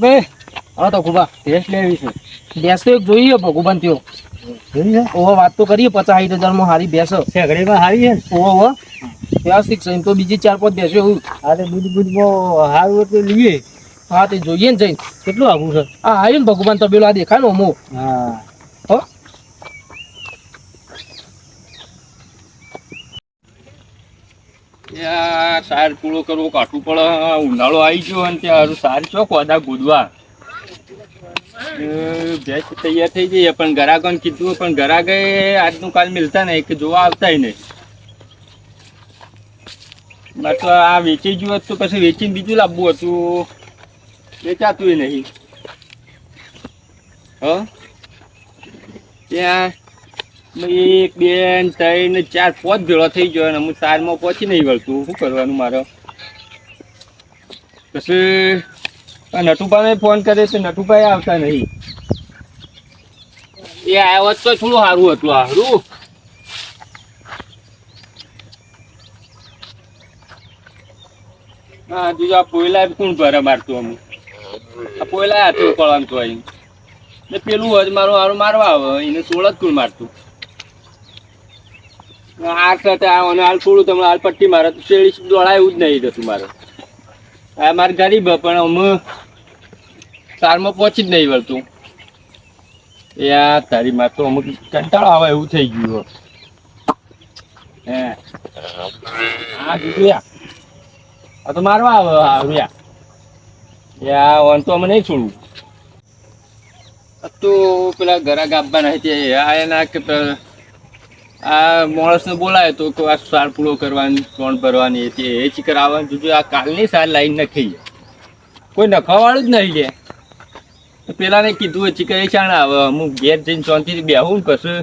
ભાઈ હા તો ખુબા ટેસ્ટ લેવી છે. ભેંસ તો એક જોઈએ ભગુબાન ત્યો ઓહો વાત તો કરીએ 50,000 માં હારી ભેંસ શેકડીમાં હારી છે. ઓહો વ્યવસ્થિત છે એમ તો બીજી 4-5 ભેંસો એવું હા તો દૂધમાં હારું એટલે લઈએ. હા તે જોઈએ ને જઈને કેટલું આવું છે? હા આવ્યું ને ભગવાન તબેલો આ દેખાય ને અમો હા હો ત્યાં સાર પૂરો કરવો કાઠું પડે ઉનાળો આવી ગયો અને ત્યાં સાર છો કોદા ગુદવા ભેંસ તૈયાર થઈ જઈએ પણ ગરાકોને કીધું પણ ગરાકે આજનું કાલ મિલતા નહીં કે જોવા આવતા નહીં. તો આ વેચી ગયું હતું પછી વેચીને બીજું લાવવું હતું વેચાતું નહીં. હ ત્યાં 1 2 3 4 5 ભેળો થઈ ગયો અને હું સારમાં પહોંચી નહીં વળતું. શું કરવાનું મારે? પછી નટુભાઈને ફોન કરે તો નટુભાઈ આવતા નહીં. એ આવ્યો હોત તો થોડું સારું હતું. સારું હા બીજું આ પોયલા કોણ ભરે મારતું અમુક આ પોયલા હાથે પડવાનું તો અહીં ને પેલું હોય મારું હારું મારવા આવે એને સોળ જ કોણ મારતું. આ સાથે હાલ થોડું તમે હાલ પટ્ટી મારે તો શેડી દોડાય એવું જ નહીં થતું મારે. આ મારે ગરીબ પણ અમે સારમાં પહોંચી જ નહીં વળતું. એ આ તારી માં તો અમુક કંટાળો આવે એવું થઈ ગયું. હે હા દીકરી આ તો મારવા આવે આવ્યા યા વન તો અમે નહીં છોડવું. તો પેલા ઘરા ગાબવાના તે આ એના કે આ માણસને બોલાય તો આ સાર પૂરો કરવાની ત્રણ ભરવાની એ ચીકર આવવાનું જોજો. આ કાલની સાર લાઈન નખી કોઈ નખાવાળું જ નહીં લે. પેલાને કીધું ચીકર એ ચાણ આવે અમુક ઘેર જઈને શાંતિથી બેહું ને પછી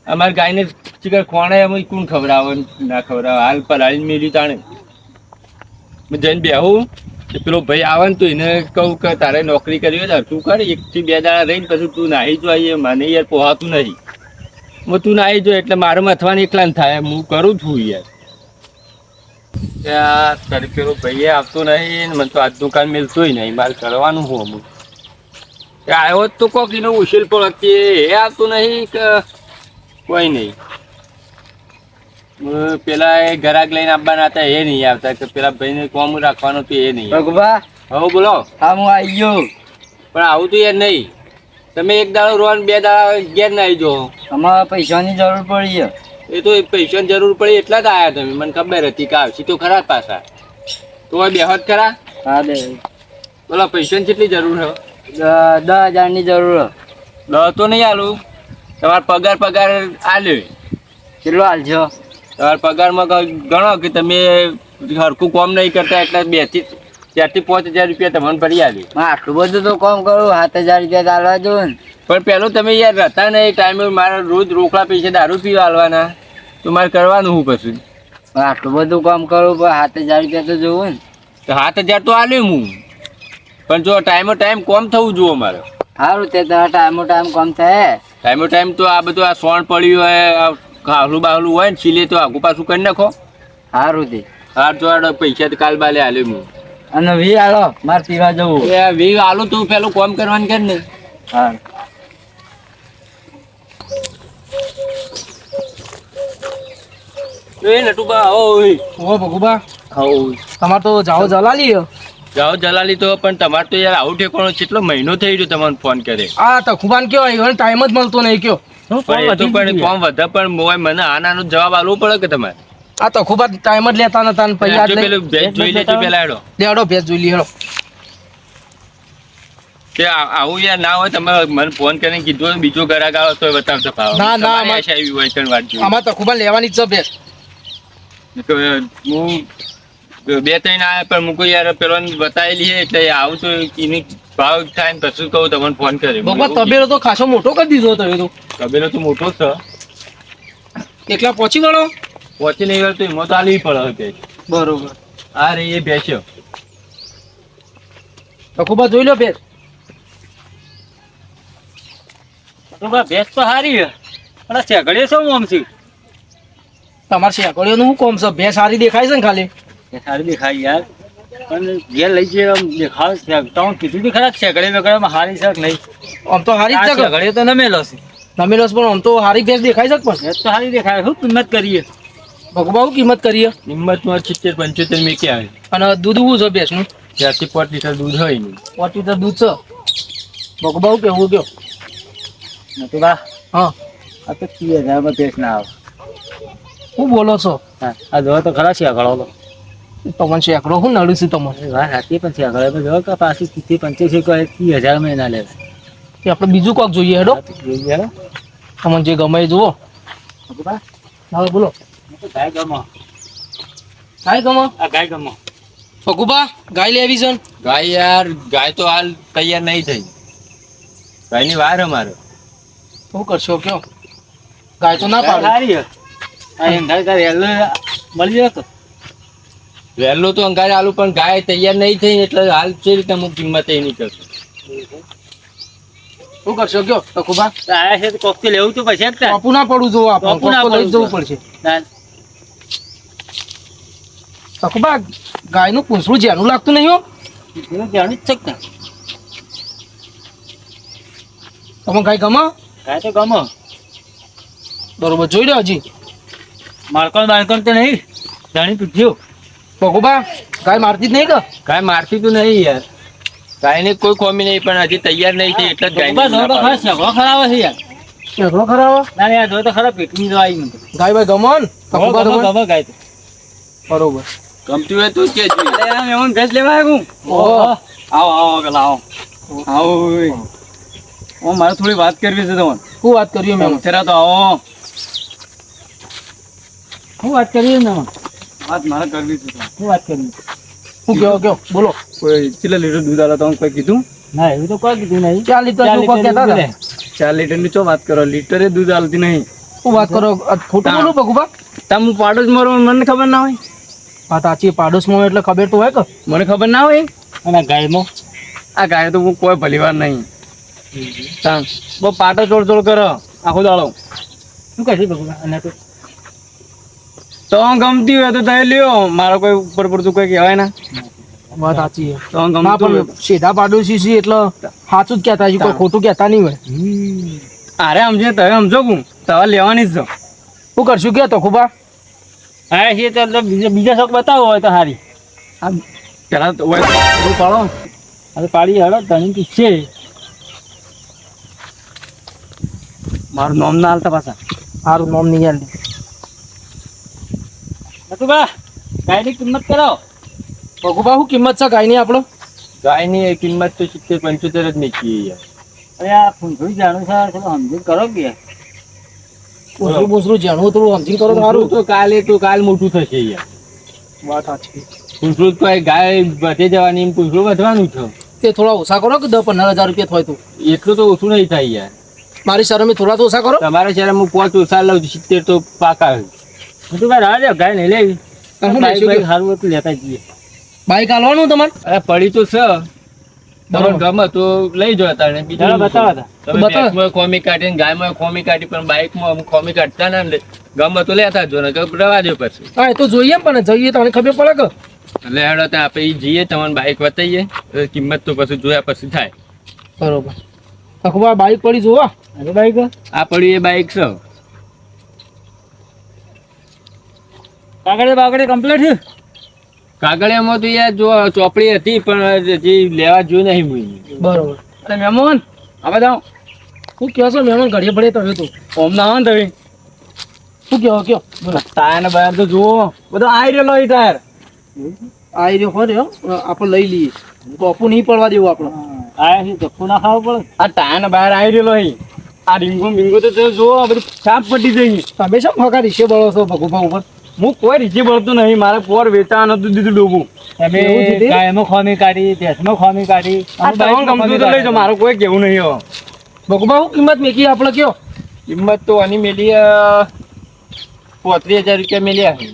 અમારી ગાયને ચીકર ખોણે અમે કોણ ખવડાવે ના ખવડાવે હાલ પલાળીને મેળ્યું તાણે જઈને બેહું. પેલો ભાઈ આવે ને તો એને કહું કે તારે નોકરી કરી હોય તું કર 1 થી 2 દાડા રહીને પછી તું નાહી જો આવીએ મને યાર પોહાતું નહીં. તું નાહી જો એટલે મારે મથવાની એકલા ને થાય હું કરું છું યાર. ત્યાં તારે પેલો ભાઈ આવતો નહીં ને મને તો આજનું કાલ મિલતું નહીં. મારે કરવાનું હું અમુક આવ્યો તો કોક એનો ઉછેલ પણ હતી એ આવતું નહીં કે કોઈ નહીં. પેલા એ ઘરાક લઈને આવવાના હતા એ નહીં આવતા કે પેલા ભાઈને કોમ રાખવાનું હતું એ નહીં. ભગવા હવે બોલો. હા હું આવી ગયો પણ આવું તો યાર નહીં. તમે 1 દાડો રોવા 2 દાડા ઘેર ના આવી જો. અમારે પૈસાની જરૂર પડી. એ તો પૈસાની જરૂર પડી એટલા જ આવ્યા તમે મને ખબર હતી કે આવશે તો ખરા પાછા તો બેહત ખરા. હા દે બોલો પૈસાની કેટલી જરૂર છે? 10,000ની જરૂર. 10 તો નહીં આલું. તમારો પગાર આલ્યો કેટલો હાલજો? તમારા પગારમાં ગણો કે તમે હરખું કામ નહીં કરતા એટલે 2 થી 4 થી 5,000 રૂપિયા તમને ભરી આવી. આટલું બધું તો કામ કરું 7,000 રૂપિયા ચાલવા દો ને. પણ પેલું તમે યાર રહેતા નહીં ટાઈમે મારે રોજ રોકડા પૈસા દારૂ પીવા આલવાના તો મારે કરવાનું હું પછી. આટલું બધું કામ કરું પણ 7,000 રૂપિયા તો જોવું ને. તો 7,000 તો આલ્યું હું પણ જો ટાઈમ કોમ થવું જુઓ મારે. સારું તે ટાઈમો ટાઈમ કામ થાય. ટાઈમ તો આ બધું આ સોણ પડ્યું હોય ખાહલું બાહલું હોય ને સિલે તો આગું પાછું કરી નાખો. સારું તે હા તો પૈસા તો કાલ બાલે આલ્યો હું. અને વી આલો મારે પીવા જવું. એ વી આલું તું પેલું કોમ કરવાનું કે ને. હા એ નટુબા ઓહો ભગુબા તમારે તો જાઓ જલાલી જાઓ જલાલી તો પણ તમારે તો યાર આવું ઠેકોણો કેટલો મહિનો થઈ ગયો તમને ફોન કરે. આ તખુબાન કયો આવ્યો ટાઈમ જ મળતો નહીં કયો. પણ એ તો પણ ફોન વધે પણ મને આનાનો જવાબ આલવો પડે કે તમારે. આ તખુબા ટાઈમ જ લેતા નતા ને પૈસા પેલું ભેજ જોઈ લેજો પેલા હેડો. લેડો ભેજ જોઈ લી હેડો. તે આવું યાર ના હોય તમે મને ફોન કરીને કીધું બીજો ઘરાક આવે તો બતાવતો ભાવ. ના ના આવી હોય ત્રણ વાર આમાં તખુબા લેવાની જ છે ભેજ. હું 2-3 આવ્યા પણ મૂકો યાર પેલો બતાવેલી છે એટલે આવું તો એની ભાવ થાય ને કશું કહું તમને ફોન કર્યો. બાબા તબેલો તો ખાસો મોટો કરી દીધો તમે તો. તબેલો તો મોટો છે. એકલા પહોંચી વળો. પહોંચી નહીં વળતો એમાં તો આલવી પડે. બરોબર. હા રે એ બેસ્યો તખુબા જોઈ લો ભેજ. ભેંસ તો સારી છે પણ શેકડીએ શું આમ છે? તમારે શેકડીઓનું શું કોમ છે? ભેંસ સારી દેખાય છે ને ખાલી સારી દેખાય યાર. અને ઘેર લઈ જઈએ આમ દેખાવ છે તો કીધું બી ખરા શેકડે વેકડેમાં હારી છે કે નહીં આમ તો હારી જ છે કે શેકડે તો નમેલો છે નમેલો છે, પણ આમ તો હારી ભેંસ દેખાય છે પણ ભેંસ તો હારી દેખાય શું કિંમત કરીએ ભગુબા શું કિંમત કરીએ? કિંમતમાં 70-75 મેં ક્યાં અને દૂધ શું છે ભેંસનું? આવે 4 લીટર દૂધ હોય ને 5 લીટર દૂધ છે. ભગુબા શું કેવું કયો? નથી બા હા આ તો 30,000 ભેંસ ના આવે શું બોલો છો? હા આ જો તો ખરા છે આગળ તમને શેકડો શું નડ્યું છે તમને? વાત સાચી પણ છે આગળ જો કે પાછી 30-85 કહે 30,000 માં ના લે કે આપણે બીજું કોક જોઈએ હેડો, જોઈએ હે તમને જે ગમે એ જુઓ. બા હા બોલો. ગાય ગમો ગાય ગમો? આ ગાય ગમો ભગુબા ગાય લેવી છે ને? ગાય યાર ગાય તો હાલ તૈયાર નહીં થઈ, ગાયની વાર અમારે. શું કરશો કયો? ગાય તો ના પાડે. સારી હે આ એમ થાય તારે હેલો મળી જાય તો વહેલો તો અંગારે આલું, પણ ગાય તૈયાર નહીં થઈ એટલે હાલ છે રીતે અમુક કિંમત એ નહીં કરતો. શું કરશો કયો ભગુબા? આયા છે તો કોકથી લેવું તો પછી જ થાય. કાપુ ના પડવું જોવો આપણે, કાપુ ના કોક તો લઈ જ પડવું જવું પડશે. ના, ભગુબા ગાયનું પૂંછડું જેનું લાગતું નહીં હો. એનું જાણું જ છે કે ના. તમે ગાય ગમો? ગાય તો ગમો બરોબર જોઈ લો હજી. માળકોણ બાળકોણ તો નહીં જાણી પૂછ્યું ભગુબા ગાય મારતી જ નહીં કે? ગાય મારતી તો નહીં યાર, ગાયને કોઈ ખોમી નહીં, પણ હજી તૈયાર નહીં થઈ એટલે જ ગાયને બસ હવે તો ના ખરા શેકડો ખરાબ છે યાર શેકડો ખરાબ? ના યાર જો તો ખરા પેટની જો આવી નથી ગાય ભાઈ ગમો ને? ભગુબા ગમો તમને? ગમો ગાય તો બરોબર. ગમતી હોય તો કે અરે આ મેમન ભેંસ લેવા આવ્યો હું ઓહો. આવો આવો પેલા આવો આવો ઓ મારે થોડી વાત કરવી છે તમને શું વાત કરીએ મેમ? તેરા તો આવો શું વાત કરીએ ને વાત મારે કરવી છે શું વાત કરવી શું કયો કયો બોલો. કોઈ કેટલા લીટર દૂધ આલો તમે કોઈ કીધું ના એવું તો કોઈ કીધું નહીં 4 લીટર શું કોક કહેતા હતા? 4 લીટર ની ચો વાત કરો લીટરે દૂધ આલતી નહીં શું વાત કરો? આ ખોટું બોલું ભગુબા? તમે પાડો જ મારો મને ખબર ના હોય હા સાચી પાડોશમાં એટલે ખબર તો હોય કે? મને ખબર ના હોય અને ગાયમાં આ ગાય તો હું કોઈ ભલીવાર નહીં તાન બહુ પાટો ચોડ કરો આખો દાડો શું કહે છે ભગવાન અને તો ગમતી હોય તો તમે લ્યો મારો કોઈ ઉપર પડતું કોઈ કહેવાય ના વાત સાચી છે. તો ના ગમતું પણ સીધા પાડોશી છે એટલે સાચું જ કહેતા છે, કોઈ ખોટું કહેતા નહીં હોય. અરે સમજે તમે સમજો હું તવા લેવાની જ છો શું કરશું કે તો ખુબા? હા છે તો બીજા શોખ બતાવો હોય તો સારી આ પેલા તો હોય પાડો હવે પાડી હડો તને પૂછશે મારું નામ ના હાલતા પાછા સારું નામ નહીં યાર. નતું બા ગાયની કિંમત કરાવો ભગુબા શું કિંમત છે ગાયની આપણો? ગાયની કિંમત તો 70-75 જ નીકળી યાર. અરે આ ફૂંધું જાણું છે થોડું સમજીને કરો કે પૂછરું પૂછરું જાણવું થોડું સમજીને કરો તો સારું. તો કાલ મોટું થશે યાર. વાત સાચી. પૂછડું તો ગાય વધે જવાની એમ પૂછડું વધવાનું છે, તે થોડા ઓછા કરો કે 10-15 હજાર રૂપિયા થાય તો. એટલું તો ઓછું નહીં થાય યાર. મારી શરમે થોડા તો ઓછા કરો. તમારા શહેર હું 5 ઓછા લઉં 70 તો પાકા. નતું બા રાહ ગાય નહીં લેવી હું બાઈક લઈશું બાઈક સારું હતું લેતા જઈએ બાઈક હાલવાનું તમારે? અરે પડી તો છે, તમને બરાબર. ગમે તો લઈ જાઓ તારે. ચાલો બતાવો તા. તમે બતાવો. ભેંસમાં ખોમી કાઢીને ગાયમાં ખોમી કાઢી, પણ બાઇકમાં અમુક ખોમી કાઢતા ના ને ગમે તો લેતા જો ને રવા દો પછી. હા એ તો જોઈએ પણ જઈએ તો ખબર પડે કે. એટલે હેડો ત્યાં આપણે ઈ જઈએ તમને બાઇક બતાવીએ, કિંમત તો પછી જોયા પછી થાય. બરોબર. અખબા બાઈક પડી જોવા. અરે બાઈક આ પડ્યું એ બાઇક છે. કાગળે બાગડે કમ્પ્લીટ છે કાગળિયામાં તો યાર જો ચોપડી હતી પણ હજી લેવા જોઈ નહીં મુઈ. બરોબર. અરે મહેમાન આ બધા શું કહો છો મહેમાન? ઘડીએ પડે તો હવે તો ઓમ ના આવે ને શું કહો કયો? બોલો. ટાયર ને બહાર તો જુઓ બધો આઈ રહેલો એ ટાયર આ રહ્યો ખરે હો. આપણે લઈ લઈએ. ટોપું નહીં પડવા દેવું આપણે. આયા છે ધક્કો ના ખાવો પડે આ ટાયર ને બહાર આવી રહેલો અહીં આ રીંગો બીંગો તો જુઓ આ બધું છાપ પટી જઈ તમે શા ફકા રીશે બળો છો ભગુભા ઉપર? હું કોઈ રીચે બળતું નહીં મારે પોર વેચા નતું દીધું ડૂબું તમે એવું દીધું? ગાયમાં ખોમી કાઢી ભેંસમાં ખોમી કાઢી આ તમને ગમતું તો લઈ જાઓ મારું કોઈ કેવું નહીં હવે ભગુભા શું કિંમત મેકી આપણે કયો? કિંમત તો આની મેલી 35,000 રૂપિયા મેલ્યા છે.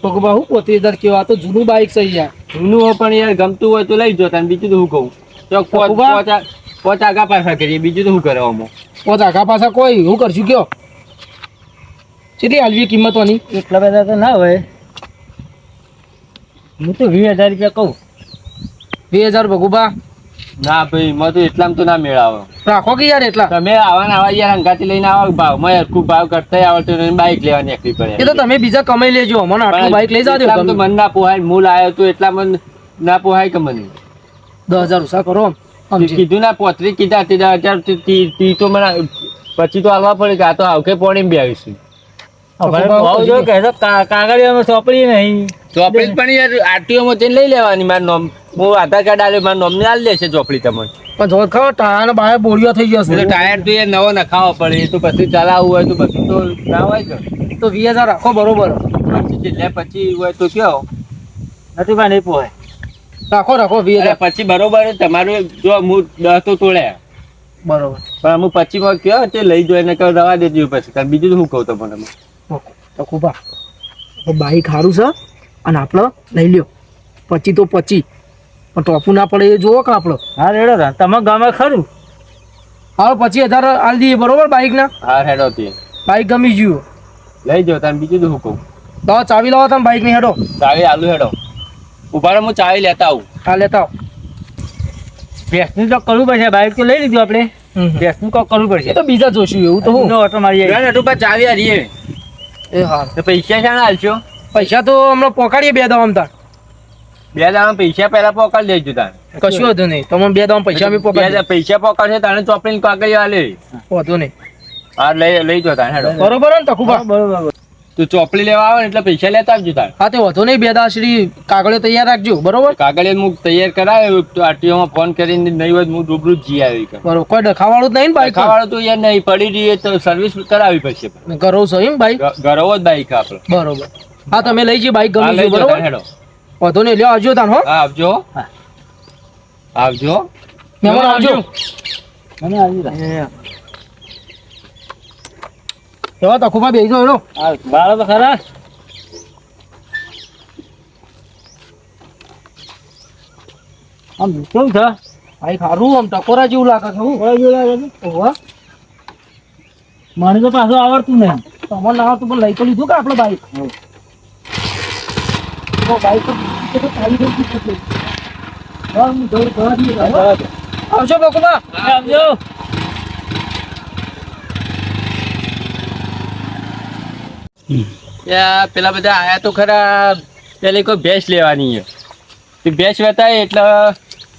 ભગુભા શું 35,000 કયો? આ તો જૂનું બાઈક છે યાર. જૂનું હોય પણ યાર ગમતું હોય તો લઈ જાઓ તાને, બીજું તો શું કહું. ચોક બાપુબા. પોચ આગા પાછા કરીએ, બીજું તો શું કરે આમાં. પોત આખા પાછા કોઈ હું કરશું કયો? કેટલી હાલવી કિંમતોની? એટલા બધા તો ના હોય હું તો 20,000 રૂપિયા કહું 20,000 ભગુભા ના ભાઈ એમાં તો એટલામાં તો ના મેળ આવે. રાખો કે યાર એટલા. તમે આવા યાર હંગાથી લઈને આવો ભાવમાં હરખું ભાવ કરતા આવડતું નહીં, બાઈક લેવા નીકળી પડે. એ તો તમે બીજા કમાઈ લેજો, મને આટલું બાઈક લઈ જાજો. એટલામાં તો મન ના પોહાય, મૂળ આવ્યો તો એટલામાં ના પોહાય કે મને 10,000 ઓછા કરો સમજી. કીધું ના 35 કીધા 10,000 તો મને પછી તો હાલવા પડે કે આ તો આવકે પોણી બી આવીશું. કાગળિયામાં ચોપડી નહીં. ચોપડી પણ યાર આરટીઓ માં જઈને લઈ લેવાની. મારું નામ હું આધાર કાર્ડ આલ્યો, મારું નામ ને આલી દેશે ચોપડી તમને. પણ જો ખબર ટાયર બહાર બોળિયો થઈ ગયો એટલે છે. ટાયર તો યાર નવો નખાવો પડે, એ તો પછી ચલાવવું હોય તો બધું તો ના હોય કે તો 20,000 રાખો બરોબર. પછી છેલ્લે પછી હોય તો કયો નથી ભાઈ નહીં પોહાય. રાખો 20,000 પછી બરોબર તમારું જો હું 10 તો તોડ્યા બરોબર. પણ હું 25 માં કયો તે લઈ જો એને કહો રવા દેજો પછી તાર બીજું તો શું કહું તમને. તો કુબા બાઈક સારું છે અને આપણે લઈ લ્યો 25 તો 25, પણ ટોપું ના પડે એ જુઓ કે આપણે. હા રેડો તમે ગમે ખરું. હાલો 25,000 આલી દઈએ બરોબર બાઈકના. હા હેડો તે બાઈક ગમી ગયું. લઈ જાઓ તાર બીજું તો શું કહું. તો ચાવી લાવો તમે બાઈકની હેડો. ચાવી આલુ હેડો. ઉભા રહો, હું ચાવી લેતા આવું. હા લેતા આવો. ભેંસનું તો કરવું પડશે. બાઈક તો લઈ લીધું આપણે. ભેંસનું કોક કરવું પડશે. એ તો બીજા જોશું એવું તો હું. ઓટો મારી આવી. નટુ પર ચાવી હારીએ. એ હા તો પૈસા શાના હાલશો? પૈસા તો હમણાં પોકાડીએ 2 દામ તાર. 2 દાડા પૈસા પહેલા પોકાડી દેજો તાર. કશું વાંધો નહીં, તમને 2 દામ પૈસા અમે પોકાડી પૈસા પોકાડશે તારે ચોપડીને કાગળ આલે. વાંધો નહીં. હા લઈ જાઓ તાર હેડો. બરોબર ને તકુબા? બરોબર. તું ચોપડી લેવા આવે ને એટલે પૈસા લેતા આવજો તાર. હા તે વાંધો નહીં, 2 દા શ્રી કાગળિયો તૈયાર રાખજો બરોબર. કાગળ હું તૈયાર કરાવ્યો તો આરટીઓમાં ફોન કરીને નહીં હોય તો હું રૂબરૂ જ જી આવી. બરોબર, કોઈ ડખાવાળું જ નહીં ને બાઈક? ખાવાડું તો યાર નહીં પડી રહીએ તો સર્વિસ કરાવવી પડશે. કરો છો એમ બાઈક? ગરવો જ બાઈક આપણે. બરોબર. હા તમે લઈ જઈએ બાઈક હા, ગમી લઈ છે જાઓ તાર, બરોબર. હેડો. વાંધો નહીં, લ્યો આવજો તાન હો. હા આવજો. આવજો. મહેમાન આવજો. મને આવી રહ્યા. એવા તકુબા બેસજો હેડો. હા બાળો તો ખરા. આમ કેવું છે? બાઈક સારું આમ ટકોરા જેવું લાગે છે. હું ઓહો, મને તો પાછું આવડતું નહીં. તમને ના આવતું પણ લઈ તો લીધું કે આપણે બાઈક. તો બાઈક તો ચાલી ગઈ છે. હા, હું જવા દઈએ હો. આવજો બકુબા. આવજો. ત્યાં પેલા બધા આયા તો ખરા. પેલી કોઈ ભેંસ લેવાની છે. તે ભેંસ વેતાય એટલે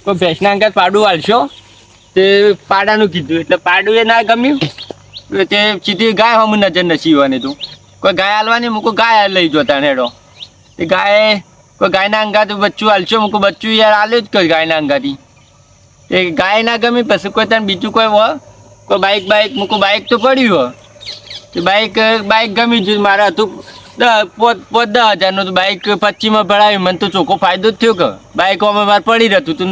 કોઈ ભેંસના અંગાત પાડું હાલશો. તે પાડાનું કીધું એટલે પાડું એ ના ગમ્યું. તે સીધી ગાય હમ નજર નસીવાની તું કોઈ ગાય હાલવાની મૂકો ગાય લઈ જોતા હેડો. તે ગાય કોઈ ગાયના અંગાત બચ્ચું હાલશો મૂકો બચ્ચું યાર હાલ્યું જ કોઈ ગાયના અંગાથી. એ ગાય ના ગમી પછી કોઈ તને બીજું કોઈ હોય કોઈ બાઈક મૂકો બાઈક તો પડ્યું હોય. તે બાઈક ગમી જ મારે હતું 10,000નું તો બાઈક 25 માં ભરાવ્યું. મને તો ચોખ્ખો ફાયદો જ થયો કે બાઈકોમાં મારે પડી રહેતું તું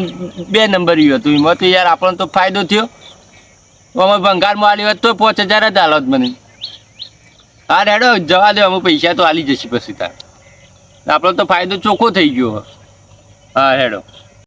2 નંબર હતું. એમાં તો યાર આપણને તો ફાયદો થયો. અમે ભંગારમાં આલી હોત તો 5,000 જ હાલત મને. હા હેડો જવા દો, અમે પૈસા તો આલી જશે પછી તાર. આપણો તો ફાયદો ચોખ્ખો થઈ ગયો. હા હેડો.